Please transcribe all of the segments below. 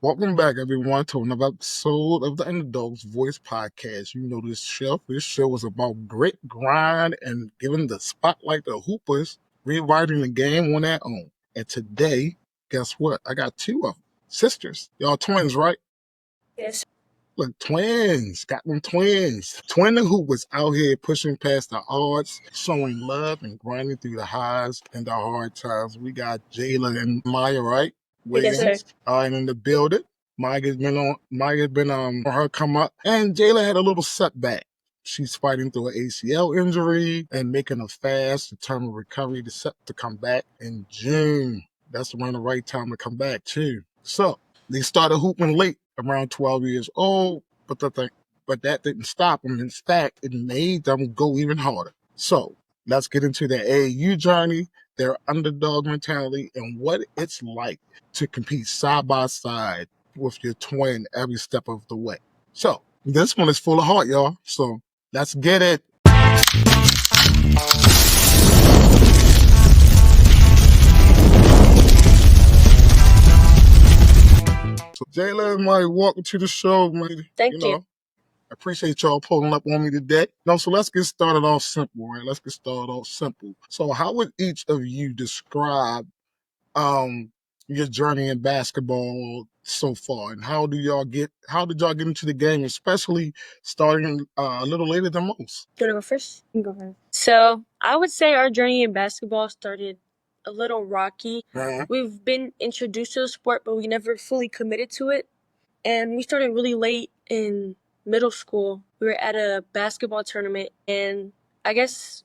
Welcome back, everyone, to another episode of the Underdog's Voice Podcast. You know this show. This show is about grit, grind, and giving the spotlight to hoopers, rewriting the game on their own. And today, guess what? I got two of them. Sisters. Y'all twins, right? Yes. Look, twins. Got them twins. Twin the hoopers out here pushing past the odds, showing love and grinding through the highs and the hard times. We got Jayla and Maya, right? Yes, sir. Williams in the building. Maya's been on her come up, and Jayla had a little setback. She's fighting through an ACL injury and making a fast, determined recovery to come back in June. That's around the right time to come back too. So they started hooping late, around 12 years old, but that didn't stop them. In fact, it made them go even harder. So let's get into their AAU journey, their underdog mentality, and what it's like to compete side by side with your twin every step of the way. So this one is full of heart, y'all. So let's get it. So Jayla and Mike, welcome to the show, man. Thank you. I appreciate y'all pulling up on me today. So let's get started off simple, right? Let's get started off simple. So how would each of you describe your journey in basketball so far, and how did y'all get into the game, especially starting a little later than most? You want to go first? You can go first. So I would say our journey in basketball started a little rocky. We've been introduced to the sport, but we never fully committed to it. And we started really late in middle school. We were at a basketball tournament, and I guess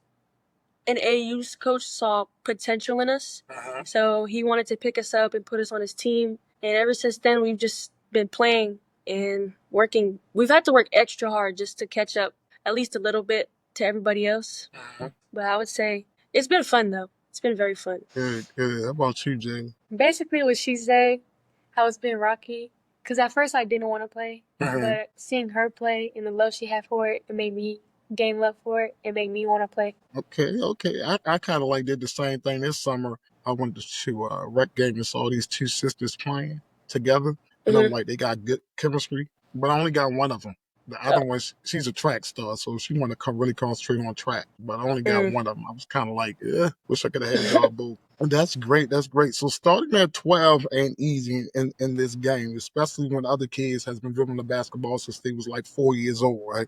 an AU's coach saw potential in us. So he wanted to pick us up and put us on his team. And ever since then, we've just been playing and working. We've had to work extra hard just to catch up at least a little bit to everybody else. But I would say it's been fun, though. It's been very fun. Good. How about you, Jane? Basically what she said, how it's been rocky. Because at first I didn't want to play, but seeing her play and the love she had for it, it made me gain love for it. It made me want to play. Okay. I kind of did the same thing this summer. I went to rec game and saw these two sisters playing together, and I'm like, they got good chemistry, but I only got one of them. The other one, she's a track star, so she want to really concentrate on track. But I only got one of them. I was kind of like, wish I could have had y'all both. That's great. So starting at 12 ain't easy in this game, especially when other kids has been dribbling the basketball since they was like 4 years old, right?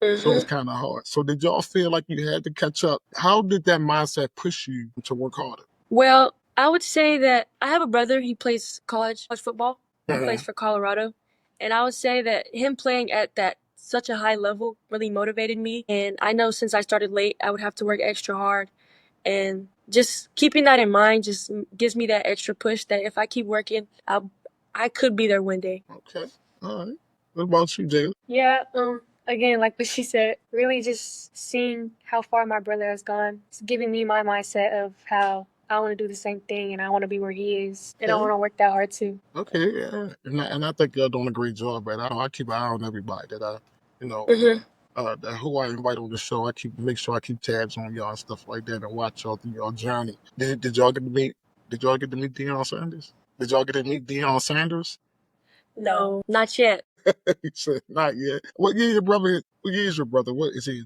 So it's kind of hard. So did y'all feel like you had to catch up? How did that mindset push you to work harder? Well, I would say that I have a brother. He plays college football. He plays for Colorado. And I would say that him playing at that such a high level really motivated me. And I know since I started late, I would have to work extra hard. And just keeping that in mind just gives me that extra push that if I keep working, I could be there one day. Okay. All right. What about you, Jayla? Yeah, again, like what she said, really just seeing how far my brother has gone. It's giving me my mindset of how I want to do the same thing and I want to be where he is. And I want to work that hard too. Okay, yeah. And I think y'all doing a great job, but I keep an eye on everybody that who I invite on the show. Make sure I keep tabs on y'all and stuff like that and watch y'all through y'all journey. Did y'all get to meet Deion Sanders? Did y'all get to meet Deion Sanders? No, not yet. He said, not yet. What year is your brother? What is he?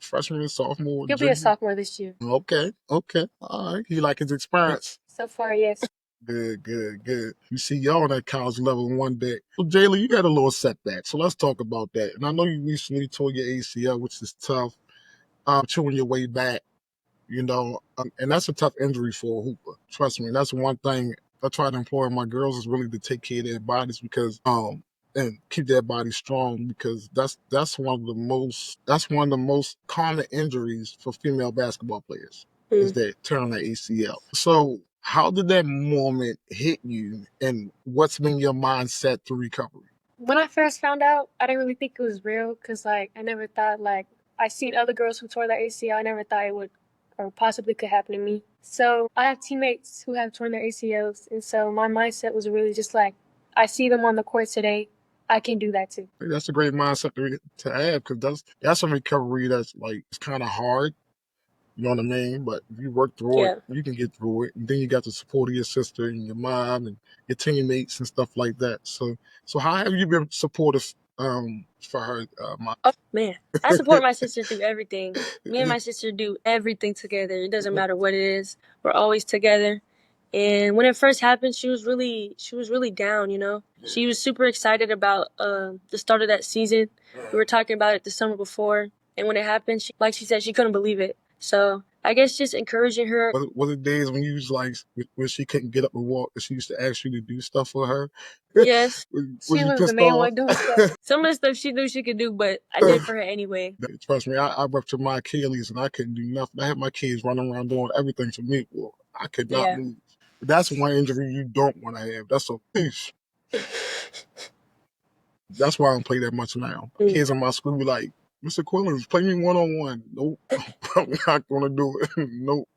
Freshman, sophomore? He'll be a sophomore this year. Okay. All right. He like his experience. So far, yes. Good. You see y'all on that college level one day. So Jayla, you got a little setback. So let's talk about that. And I know you recently tore your ACL, which is tough. Chewing your way back, and that's a tough injury for a hooper. Trust me. That's one thing I try to implore my girls is really to take care of their bodies because and keep their body strong because that's one of the most common injuries for female basketball players is that tearing the ACL. So how did that moment hit you and what's been your mindset through recovery? When I first found out, I didn't really think it was real because, I never thought, I seen other girls who tore their ACL. I never thought it would or possibly could happen to me. So I have teammates who have torn their ACLs, and so my mindset was really just I see them on the court today. I can do that too. That's a great mindset to have because that's a recovery that's it's kind of hard, You know what I mean? But if you work through it, you can get through it. And then you got the support of your sister and your mom and your teammates and stuff like that. So how have you been supportive for her, Maya? Oh man, I support my sister through everything. Me and my sister do everything together. It doesn't matter what it is. We're always together. And when it first happened, she was really down. She was super excited about the start of that season. We were talking about it the summer before, and when it happened, like she said, she couldn't believe it. So I guess just encouraging her. Was it days when you was like when she couldn't get up and walk, and she used to ask you to do stuff for her? Yes, Was She you was the pissed main off? one doing stuff. some of the stuff she knew she could do, but I did for her anyway. Trust me, I ruptured my Achilles and I couldn't do nothing. I had my kids running around doing everything for me. Well, I could not Yeah. move. That's one injury you don't want to have. That's a piece. That's why I don't play that much now. Kids in my school be like, Mr. Quillins, play me one-on-one. Nope, I'm not gonna do it. Nope.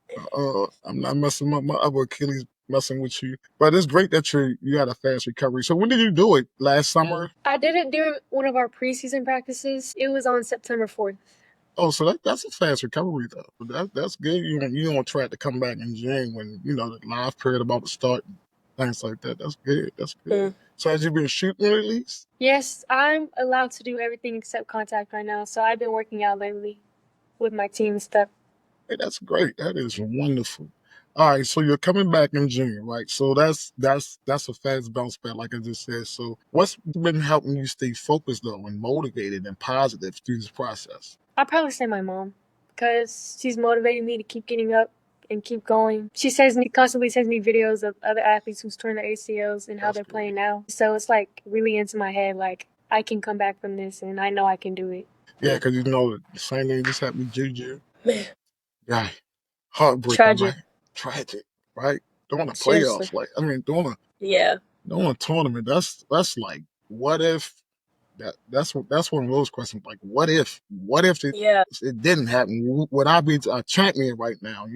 I'm not messing up my other Achilles messing with you. But it's great that you had a fast recovery. So when did you do it? Last summer? I did it during one of our preseason practices. It was on September 4th. Oh, so that's a fast recovery though. That's good. You don't try to come back in June when the live period about to start and things like that. That's good. That's good. So has you been shooting at least? Yes, I'm allowed to do everything except contact right now. So I've been working out lately with my team and stuff. Hey, that's great. That is wonderful. All right, so you're coming back in June, right? So that's a fast bounce back, like I just said. So what's been helping you stay focused though and motivated and positive through this process? I'd probably say my mom, because she's motivating me to keep getting up and keep going. She constantly sends me videos of other athletes who's torn their ACLs and how That's they're great. playing now. So it's like really into my head, like I can come back from this and I know I can do it. Yeah, because the same thing just happened to Juju. Man, Yeah, heartbreaking, tragic. right? Tragic, right? Doing the Seriously. playoffs, like I mean, doing Yeah. a tournament. That's like, what if that's one of those questions. Like, what if Yeah. it didn't happen? Would I be a champion right now?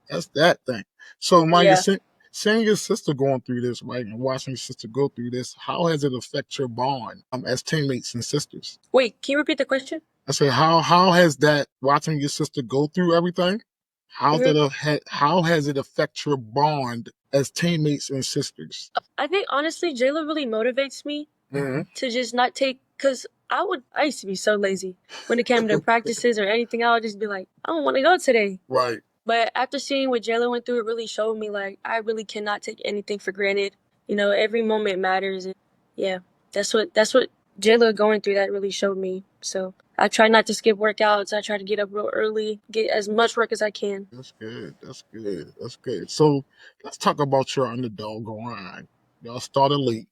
That's that thing. So, Mike, Yeah. seeing your sister going through this, right, and watching your sister go through this, how has it affected your bond as teammates and sisters? Wait, can you repeat the question? I say, how has that watching your sister go through everything? How has it affected your bond as teammates and sisters? I think honestly, Jayla really motivates me to just not take, because I used to be so lazy when it came to practices or anything. I would just be like, I don't want to go today. Right. But after seeing what Jayla went through, it really showed me like I really cannot take anything for granted. Every moment matters, and yeah, that's what Jayla going through that really showed me. So I try not to skip workouts. I try to get up real early, get as much work as I can. That's good. That's good. That's good. So let's talk about your underdog grind. Y'all started late.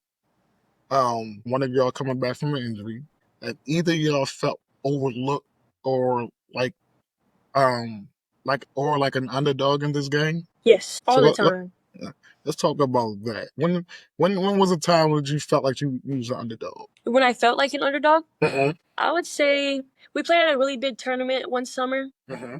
One of y'all coming back from an injury. And either y'all felt overlooked or um like an underdog in this game. Yes, So all the time. let's talk about that. When was a time when you felt like you was an underdog? When I felt like an underdog, Mm-hmm. I would say we played at a really big tournament one summer,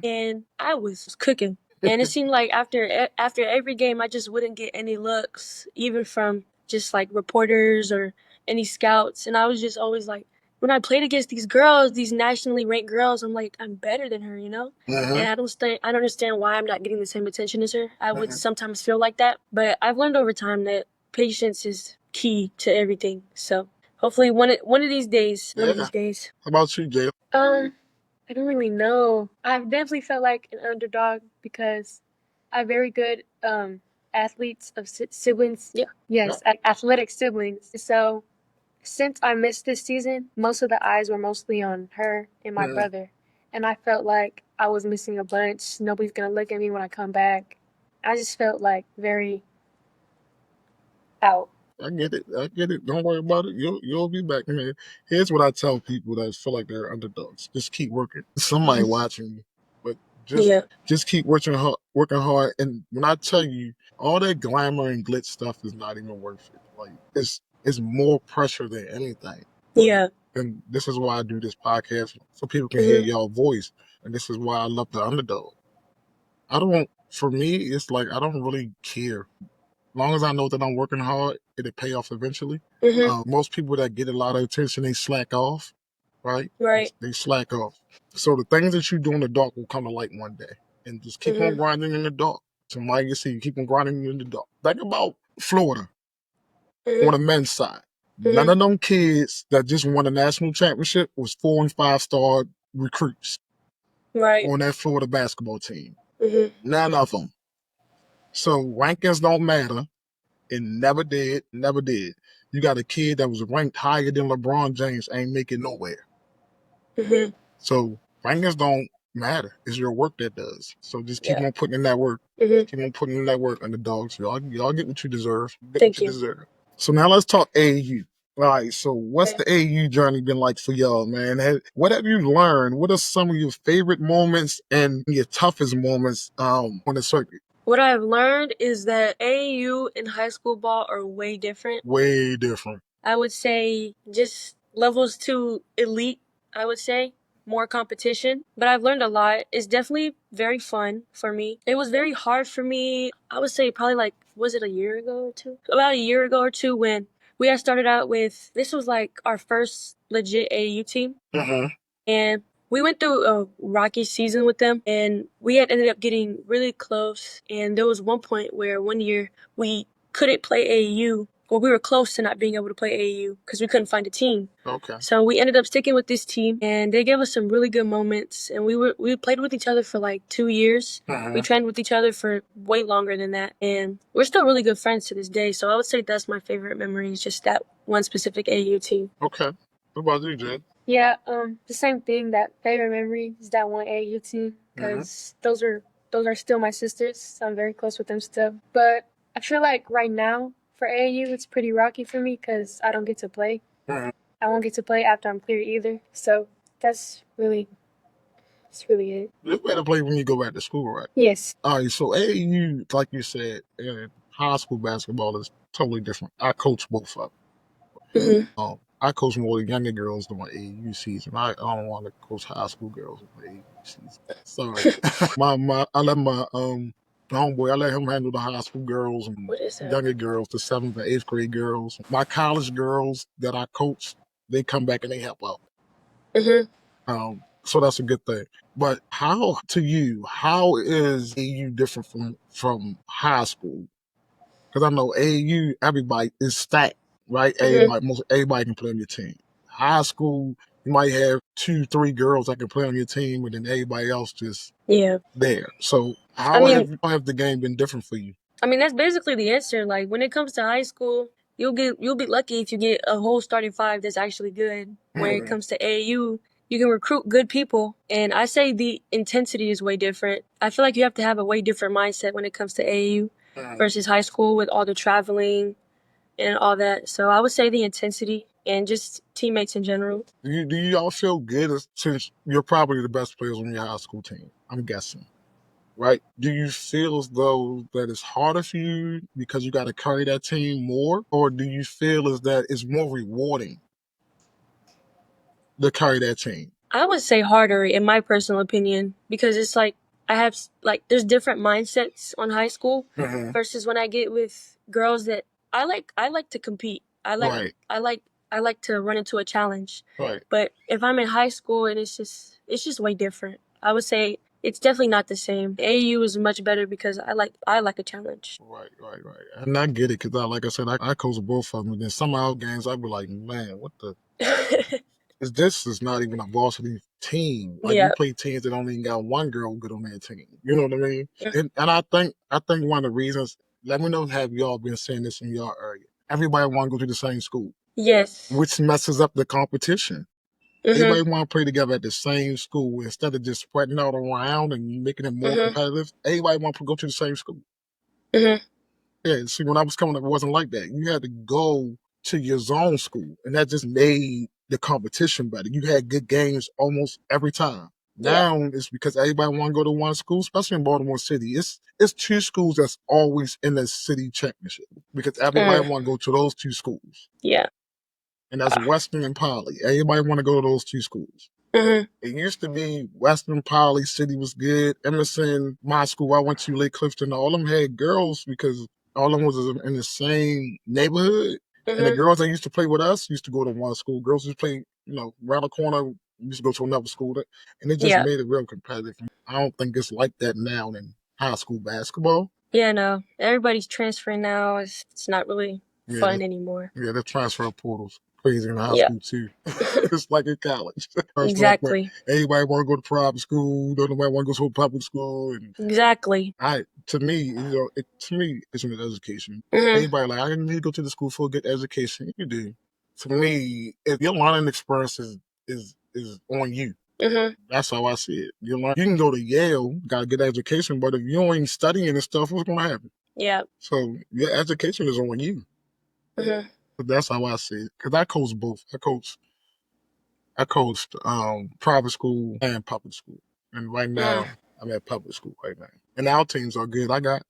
and I was cooking. And it seemed like after every game, I just wouldn't get any looks, even from just like reporters or any scouts. And I was just always like, when I played against these girls, these nationally ranked girls, I'm like, I'm better than her, Mm-hmm. And I don't understand why I'm not getting the same attention as her. I would sometimes feel like that, but I've learned over time that patience is key to everything. So hopefully one of these days, one of these days. How about you, Jay? I don't really know. I've definitely felt like an underdog because I have very good athletes of siblings. Yeah. Yes, athletic siblings. So since I missed this season, most of the eyes were mostly on her and my brother. And I felt like I was missing a bunch. Nobody's going to look at me when I come back. I just felt like very out. I get it. I get it. Don't worry about it. You'll be back. I mean, here's what I tell people that feel like they're underdogs: just keep working. Somebody watching you, but just Yeah. just keep working hard. And when I tell you, all that glamour and glitz stuff is not even worth it. Like it's more pressure than anything. Yeah. And this is why I do this podcast so people can hear y'all voice. And this is why I love the underdog. I don't. For me, it's like I don't really care long as I know that I'm working hard, it'll pay off eventually. Most people that get a lot of attention, they slack off, right? Right. They slack off. So the things that you do in the dark will come to light one day. and just keep on grinding in the dark. Somebody can see you keep on grinding in the dark. Think about Florida on the men's side. None of them kids that just won a national championship was 4 and 5-star recruits on that Florida basketball team. None of them. So rankings don't matter. It never did, never did. You got a kid that was ranked higher than LeBron James, ain't making nowhere. So rankings don't matter. It's your work that does. So just keep on putting in that work. Keep on putting in that work, Underdogs. Y'all get what you deserve. Thank you. Deserve. So now let's talk AAU. All right, so what's the AAU journey been like for y'all, man? What have you learned? What are some of your favorite moments and your toughest moments on the circuit? What I've learned is that AAU and high school ball are way different. Way different. I would say just levels to elite, I would say. More competition, but I've learned a lot. It's definitely very fun for me. It was very hard for me, I would say probably like, was it a year ago or two? About a year ago or two when we had started out with, this was like our first legit AAU team. And we went through a rocky season with them, and we had ended up getting really close. And there was one point where one year we couldn't play AAU. Well, we were close to not being able to play AAU because we couldn't find a team. Okay. So we ended up sticking with this team, and they gave us some really good moments. And we played with each other for like 2 years. We trained with each other for way longer than that, and we're still really good friends to this day. So I would say that's my favorite memory, is just that one specific AAU team. Okay. What about you, Jen? Yeah, the same thing. That favorite memory is that one AAU team, because those are still my sisters. So I'm very close with them still. But I feel like right now for AAU it's pretty rocky for me because I don't get to play. I won't get to play after I'm cleared either. So that's really it. You better play when you go back to school, right? Yes. All right, so AAU, like you said, high school basketball is totally different. I coach both of them. I coach more the younger girls than my AAU season. I don't want to coach high school girls in my AAU season. Sorry. I let my homeboy, I let him handle the high school girls and younger girls, the 7th and 8th grade girls. My college girls that I coach, they come back and they help out. So that's a good thing. But how is AAU different from high school? Because I know AAU, everybody is stacked, right? Everybody can play on your team. High school, you might have 2, 3 girls that can play on your team, and then everybody else just there. So how have the game been different for you? I mean, that's basically the answer. Like, when it comes to high school, you'll be lucky if you get a whole starting 5 that's actually good. When it comes to AAU, you can recruit good people, and I say the intensity is way different. I feel like you have to have a way different mindset when it comes to AAU versus high school with all the traveling and all that. So I would say the intensity and just teammates in general. Do you all feel good since you're probably the best players on your high school team? I'm guessing. Right? Do you feel as though that it's harder for you because you got to carry that team more? Or do you feel as that it's more rewarding to carry that team? I would say harder, in my personal opinion, because it's like I have there's different mindsets on high school versus when I get with girls that I like to compete. I like to run into a challenge. Right. But if I'm in high school and it's just way different. I would say it's definitely not the same. AAU is much better because I like a challenge. Right. And I get it because, like I said, I coach both of them. And then some out games, I'd be like, man, what the? This is not even a varsity team. Like, you play teams that only got one girl good on that team. You know what I mean? And I think one of the reasons, let me know, have y'all been saying this in your area? Everybody want to go to the same school. Yes. Which messes up the competition. Everybody want to play together at the same school instead of just spreading out around and making it more competitive. Everybody want to go to the same school. Yeah, see, when I was coming up, it wasn't like that. You had to go to your zone school, and that just made the competition better. You had good games almost every time. Now it's because everybody want to go to one school, especially in Baltimore City. It's 2 schools that's always in the city championship because everybody want to go to those 2 schools. Yeah. And that's Western and Poly. Everybody want to go to those 2 schools. It used to be Western, Poly, City was good. Emerson, my school I went to, Lake Clifton, all of them had girls because all of them was in the same neighborhood. And the girls that used to play with us used to go to one school. Girls used to play, around the corner You used to go to another school, and it just made it real competitive. I don't think it's like that now in high school basketball. Yeah, no. Everybody's transferring now. It's not really fun anymore. Yeah, the transfer portal's crazy in high school too. It's like in college. Exactly. Everybody want to go to private school. Don't nobody want to go to a public school. And exactly. to me, it's an education. Mhm. Everybody like, I need to go to the school for a good education. You do. To me, if your learning experience is on you. Mhm. That's how I see it. You can go to Yale, got a good education, but if you ain't studying and stuff, what's gonna happen? Yeah. So your education is on you. Mhm. That's how I see it. Cause I coach both. I coached private school and public school, and right now I'm at public school right now. And our teams are good. I got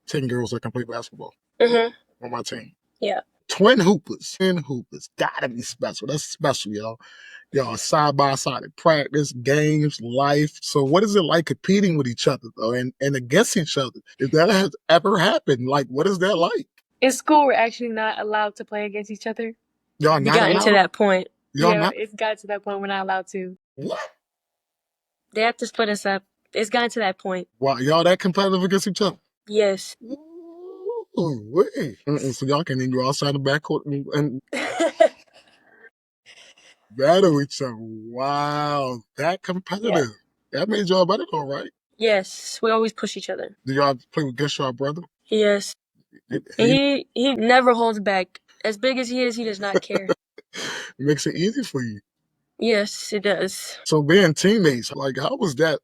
10 girls that can play basketball Mhm. on my team. Yeah. Twin hoopers, gotta be special. That's special, y'all. Y'all side by side at practice, games, life. So what is it like competing with each other though, and against each other? If that has ever happened, like what is that like? In school, we're actually not allowed to play against each other. Y'all We not gotten to allowed? that point. Y'all Yeah, not? it's got to that point we're not allowed to. What? They have to split us up. It's gotten to that point. Wow, y'all that competitive against each other? Yes. Ooh, wait. So y'all can even go outside the backcourt and battle each other. Wow, that competitive. That made y'all better though, right? Yes. We always push each other. Do y'all play against y'all brother? Yes. He never holds back. As big as he is, he does not care. Makes it easy for you. Yes, it does. So being teammates, like how was that?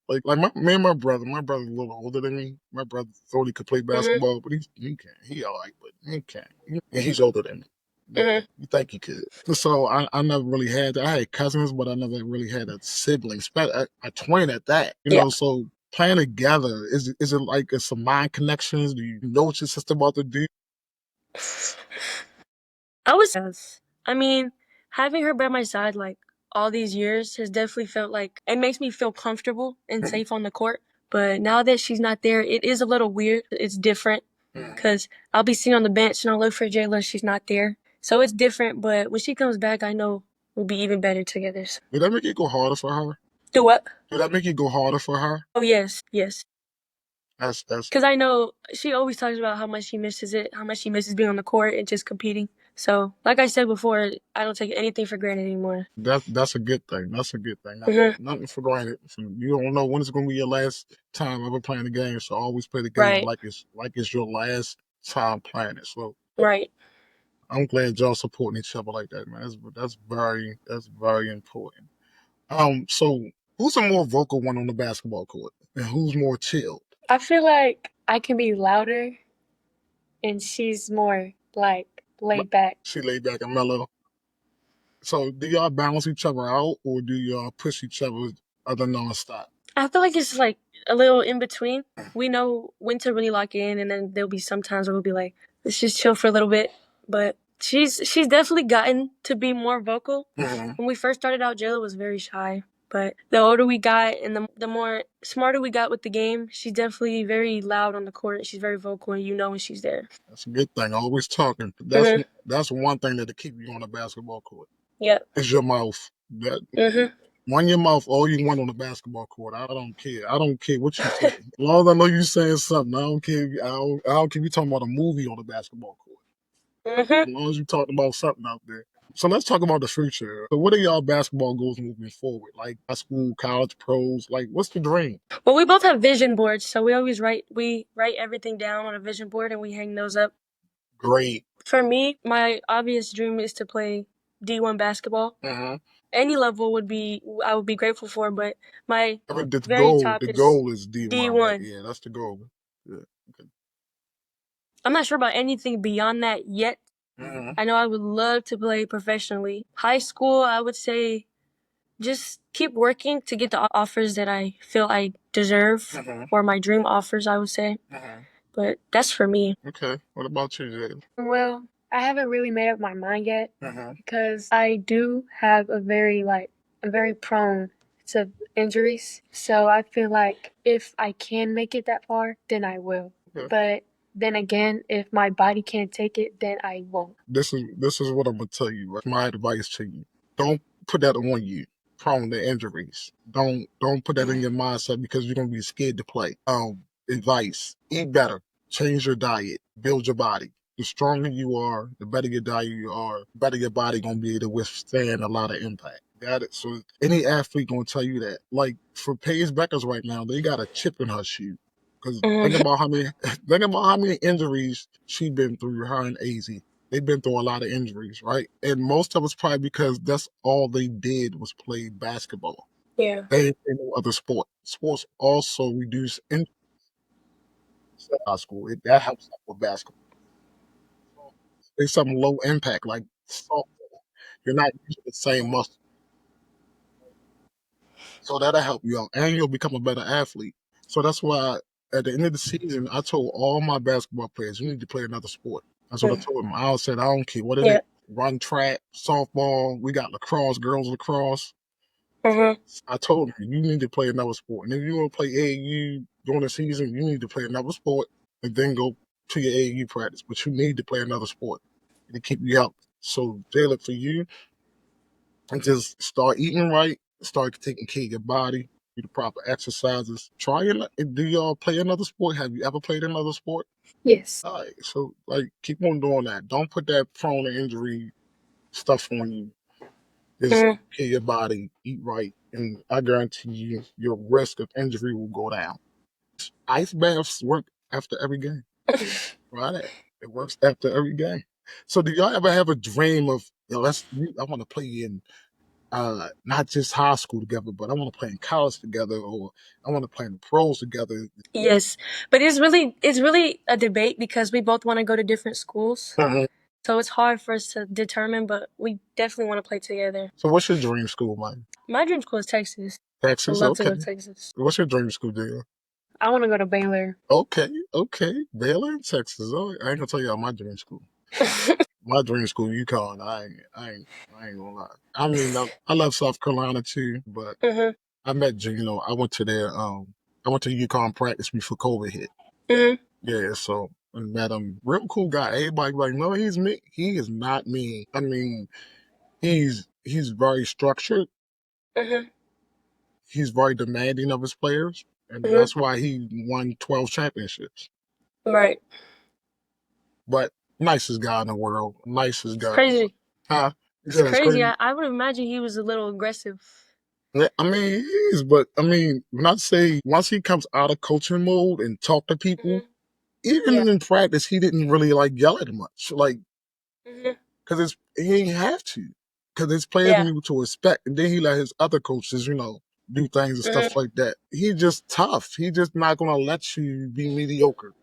Like me and my brother's a little older than me. My brother thought he could play basketball, but he can't. He all right, but he can't. And he's older than me. You think he could? So I never really had that. I had cousins, but I never really had a sibling, a twin at that. So playing together, is it like it's some mind connections? Do you know what your sister about to do? I was. I mean, having her by my side like all these years has definitely felt like it makes me feel comfortable and safe on the court. But now that she's not there, it is a little weird. It's different because I'll be sitting on the bench and I'll look for Jayla. She's not there, so it's different. But when she comes back, I know we'll be even better together. Did that make it go harder for her? Do what? Did that make it go harder for her? Oh yes, yes. That's Because I know she always talks about how much she misses it, how much she misses being on the court and just competing. So, like I said before, I don't take anything for granted anymore. that's a good thing. That's a good thing. Nothing for granted. So you don't know when it's going to be your last time ever playing the game. So always play the game like it's your last time playing it. So Right. I'm glad y'all supporting each other like that, man. That's very important. So who's the more vocal one on the basketball court, and who's more chilled? I feel like I can be louder and she's more like laid back. She laid back and mellow. So do y'all balance each other out, or do y'all push each other nonstop? I feel like it's like a little in between. We know when to really lock in, and then there'll be some times where we'll be like, let's just chill for a little bit. But she's definitely gotten to be more vocal. When we first started out, Jayla was very shy. But the older we got and the more smarter we got with the game, she's definitely very loud on the court. She's very vocal, and you know when she's there. That's a good thing. Always talking. That's one thing that'll keep you on the basketball court. Yep. Is your mouth. Run your mouth all you want on the basketball court. I don't care. I don't care what you say. As long as I know you saying something, I don't care. I don't care if you talking about a movie on the basketball court. As long as you talking about something out there. So let's talk about the future. So what are y'all basketball goals moving forward? Like high school, college, pros? Like what's the dream? Well, we both have vision boards, so we write everything down on a vision board and we hang those up. Great. For me, my obvious dream is to play D1 basketball. Any level I would be grateful for, but my very top goal is D1. D1. Yeah, that's the goal. Yeah. Okay. I'm not sure about anything beyond that yet. I know I would love to play professionally. High school, I would say just keep working to get the offers that I feel I deserve, or my dream offers, I would say. But that's for me. Okay. What about you, Jayla? Well, I haven't really made up my mind yet because I do have I'm very prone to injuries. So I feel like if I can make it that far, then I will. Okay. But then again, if my body can't take it, then I won't. This is what I'm gonna tell you. Right? My advice to you: don't put that on you. prone to injuries. Don't put that in your mindset because you're gonna be scared to play. Advice: eat better, change your diet, build your body. The stronger you are, the better your diet you are, the better your body gonna be able to withstand a lot of impact. Got it? So any athlete gonna tell you that. Like for Paige Beckers right now, they got a chip in her shoe. Because think Mhm. about how many think about how many injuries she been through, her and AZ. They've been through a lot of injuries, right? And most of it's probably because that's all they did was play basketball. Yeah. They didn't play no other sport. Sports also reduce injuries in high school. That helps out with basketball. So it's something low impact, like softball. You're not using the same muscle. So that'll help you out. And you'll become a better athlete. So that's why at the end of the season, I told all my basketball players, you need to play another sport. That's what I Mm. told them. I said, I don't care what it is. Yeah. Run track, softball, we got lacrosse, girls lacrosse. Mhm. I told them, you need to play another sport. And if you want to play AAU during the season, you need to play another sport and then go to your AAU practice. But you need to play another sport to keep you healthy. So, Jayla, for you, and just start eating right, start taking care of your body, do the proper exercises. Try it. Do y'all play another sport? Have you ever played another sport? Yes. All right, so like keep on doing that. Don't put that prone to injury stuff on you. Just Mhm. care your body, eat right, and I guarantee you your risk of injury will go down. Ice baths work after every game. Right? It works after every game. So do y'all ever have a dream of, I want to play in not just high school together, but I want to play in college together, or I want to play in the pros together. Yes, but it's really a debate because we both want to go to different schools, Mhm. so it's hard for us to determine. But we definitely want to play together. So what's your dream school, man? My dream school is Texas. I Texas, love to okay. go to Texas. What's your dream school, deal? I want to go to Baylor. Okay, okay. Baylor, Texas. Oh, I ain't gonna tell y'all my dream school. My dream school, UConn. I ain't gonna lie. I mean, I love South Carolina too, but Mhm. I met I went to I went to UConn practice before COVID hit. Mhm. Yeah, so I met him. Real cool guy. Everybody like, no, he's me. He is not me. I mean, he's very structured. Mhm. He's very demanding of his players, and Mhm. that's why he won 12 championships. Right. But nicest guy in the world. Nicest It's guy. crazy. Huh? He It's said it's crazy. crazy. I would imagine he was a little aggressive. Yeah, I mean, he is, but I mean, when I say once he comes out of coaching mode and talk to people, Mhm. Yeah. even in practice, he didn't really like yell at much. Like, Mhm. because he ain't have to, because his players Yeah. knew to respect, and then he let his other coaches, do things and stuff Mhm. like that. He just tough. He just not gonna let you be mediocre,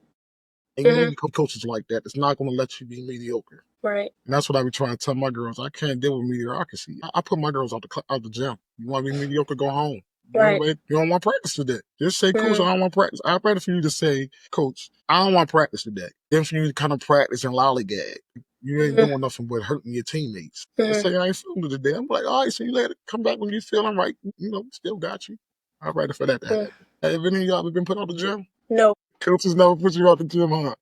and you Mhm. need coaches like that. It's not gonna let you be mediocre. Right. And that's what I be trying to tell my girls. I can't deal with mediocrity. I put my girls out the gym. You want to be mediocre, go home. Right. You don't want practice today. Just say, Coach, I Mhm. don't want practice. I'd rather for you to say, Coach, I don't want practice today. Then for you to kind of practice and lollygag. You ain't Mhm. doing nothing but hurting your teammates. Just Mhm. say, I ain't feeling it today. I'm like, all right, see you later. Come back when you feeling right. Still got you. I'd rather for that to happen. Mhm. Have any of y'all ever been put out the gym? No. Coaches never put you out the gym, huh?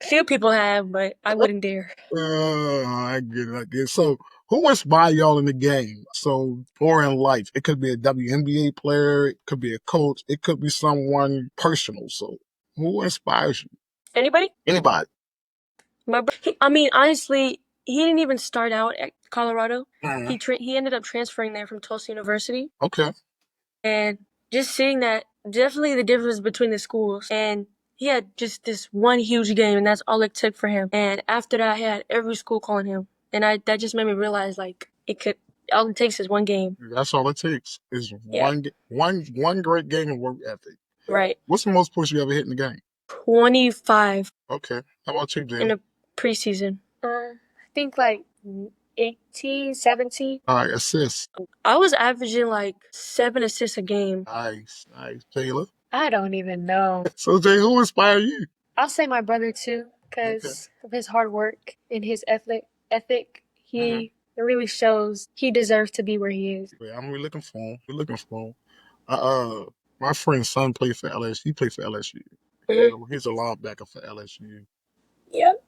Few people have, but I wouldn't dare. I get it. I get it. So, who inspired y'all in the game? So, or in life? It could be a WNBA player. It could be a coach. It could be someone personal. So, who inspires you? Anybody? Anybody. I mean, honestly, he didn't even start out at Colorado. Mhm. He ended up transferring there from Tulsa University, Okay. and just seeing that definitely the difference between the schools. And he had just this one huge game, and that's all it took for him. And after that, he had every school calling him, and I that just made me realize like it could all it takes is one game. That's all it takes is Yeah, one great game of work ethic. right. What's the most push you ever hit in the game? 25 Okay. How about you, in Jim? a preseason. I think like 18, 17. All right, assists. I was averaging like 7 assists a game. Nice, nice. Taylor. I don't even know. So, Jay, who inspired you? I'll say my brother too, Okay. because of his hard work and his ethic. Mhm. It really shows he deserves to be where he is. Yeah, I'm really looking for him. We're looking for him. Uh, my friend's son played for LSU. He played for LSU. Mhm. He's a linebacker for LSU. Yep.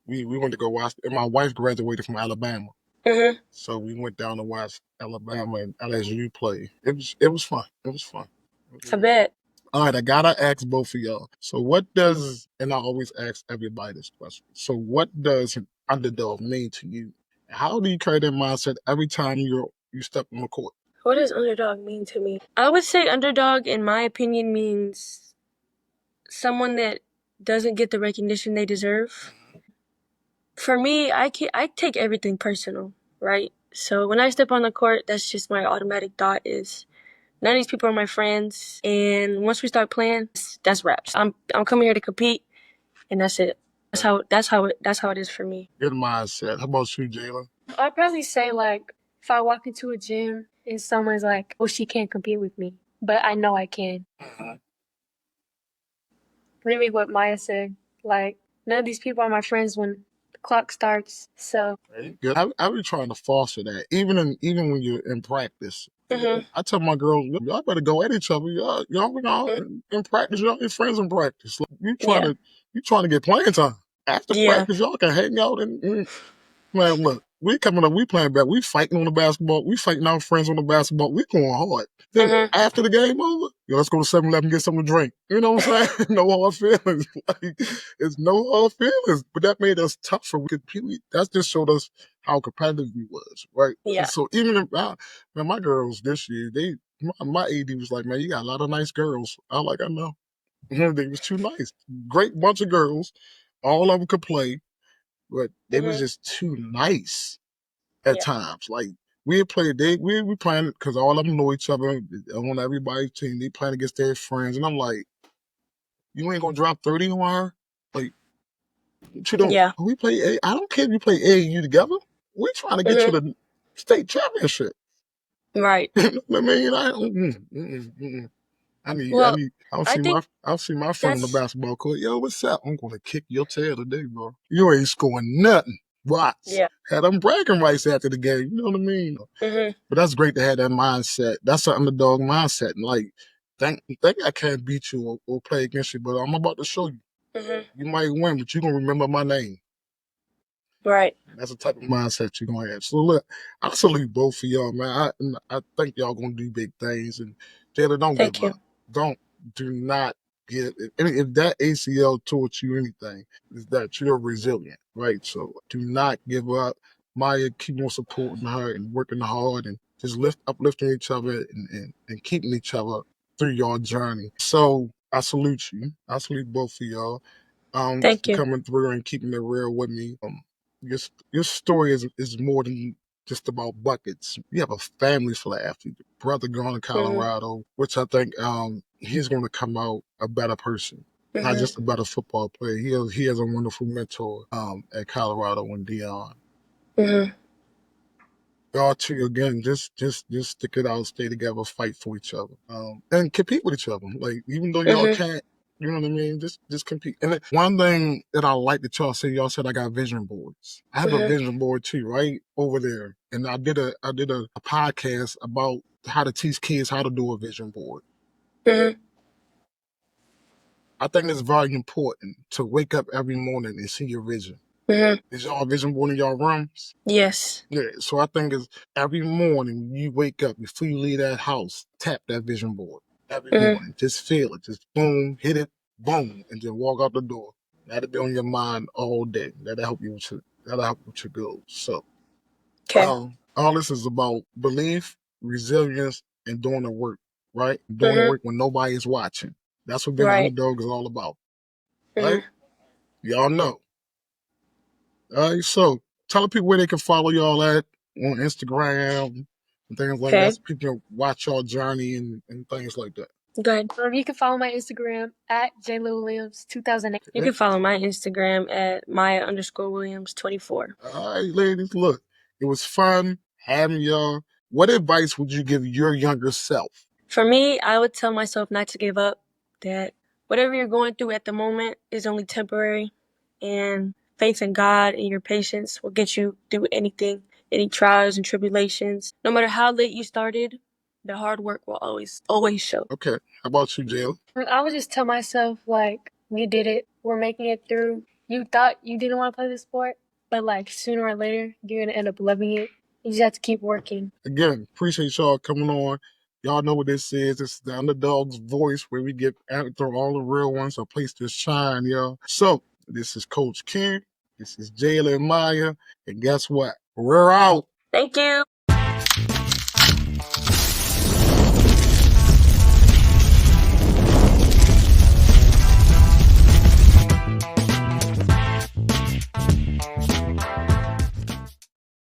We went to go watch. And my wife graduated from Alabama. Mhm. So we went down to watch Alabama and LSU play. It was fun. It was fun. It was I really fun. bet. All right, I gotta ask both of y'all. So what does, and I always ask everybody this question. So what does an underdog mean to you? How do you carry that mindset every time you step on the court? What does underdog mean to me? I would say underdog, in my opinion, means someone that doesn't get the recognition they deserve. For me, I take everything personal, right? So when I step on the court, that's just my automatic thought is none of these people are my friends, and once we start playing, that's raps. I'm coming here to compete, and that's it. That's how it is for me. Good mindset. How about you, Jayla? I'd probably say like if I walk into a gym and someone's like, "Oh, she can't compete with me," but I know I can. Really, what Maya said. Like none of these people are my friends when the clock starts. So Right? Good. I be trying to foster that, even when you're in practice. Mhm. I tell my girls, y'all better go at each other. Y'all Mhm. in practice, y'all your friends in practice. Like, Yeah. you trying to get playing time. After Yeah. practice, y'all can hang out and man, look, we coming up, we playing back, we fighting on the basketball, we fighting our friends on the basketball, we going hard. Then Mhm. after the game over, yo, let's go to 7-Eleven and get something to drink. You know what I'm saying? No hard feelings. Like, it's no hard feelings. But that made us tougher. We completely, that just showed us how competitive we was, right? Yeah. So even if, man, my girls this year, my AD was like, man, you got a lot of nice girls. I like, I know. They was too nice. Great bunch of girls. All of them could play, but they was Mhm. just too nice at Yeah. times. Like we had played, we playing because all of them know each other on everybody's team. They playing against their friends, and I'm like, you ain't gonna drop 30 on her. Like you don't. Yeah. We play. I don't care if you play A and U together. We trying to get to Mhm. the state championship. Right. I mean, I Well, need. I think I'll see my friend on the that's basketball court. Yo, what's up? I'm gonna kick your tail today, bro. You ain't scoring nothing. Watch. yeah. Had them bragging rights after the game. You know what I mean? Mhm. But that's great to have that mindset. That's an underdog mindset. And like, think I can't beat you or play against you, but I'm about to show you. Mhm. You might win, but you're gonna remember my name. Right. That's the type of mindset you're gonna have. So look, I salute both of y'all, man. I think y'all gonna do big things. And Taylor, don't Thank give you. up. Do not give. If that ACL taught you anything, is that you're resilient, right? So do not give up. Maya, keep on supporting her and working hard and just uplifting each other and keeping each other through your journey. So I salute you. I salute both of y'all Thank for you. coming through and keeping it real with me. Your story is more than just about buckets. You have a family full of athletes. Your brother going to Mhm. Colorado, which I think he's going to come out a better person, not Mhm. just a better football player. He has a wonderful mentor at Colorado and Dion. Mhm. Y'all two again, just stick it out, stay together, fight for each other, and compete with each other. Like even though y'all Mhm. can't, you know what I mean? Just compete. And one thing that I like that y'all said I got vision boards. I have a Mhm. vision board too, right over there. And I did a podcast about how to teach kids how to do a vision board. Mhm. I think it's very important to wake up every morning and see your vision. Mhm. Is y'all a vision board in y'all rooms? Yes. Yeah, so I think it's every morning you wake up before you leave that house, tap that vision board. Every Mhm. morning, just feel it, just boom, hit it, boom, and then walk out the door. That'll be on your mind all day. That'll help you with your goals. So, Okay. all this is about belief, resilience, and doing the work. Right, doing the Mhm. work when nobody is watching. That's what being an Right. underdog is all about. Right? Mhm. Y'all know. All right, so tell the people where they can follow y'all at on Instagram and things like that, Okay. so people can watch your journey and things like that. Good. you can follow my Instagram at Jayla Williams 2008. You Okay? can follow my Instagram at Maya_Williams 24. All right, ladies, look, it was fun having y'all. What advice would you give your younger self? For me, I would tell myself not to give up, that whatever you're going through at the moment is only temporary, and faith in God and your patience will get you through anything, any trials and tribulations. No matter how late you started, the hard work will always show. Okay, how about you, Jill? I would just tell myself like, we did it. We're making it through. You thought you didn't want to play the sport, but like sooner or later, you're gonna end up loving it. You just have to keep working. Again, appreciate y'all coming on. Y'all know what this is. It's the Underdog's voice where we get after all the real ones, a place to shine, y'all. So, this is Coach Ken. This is Jayla and Maya. And guess what? We're out. Thank you.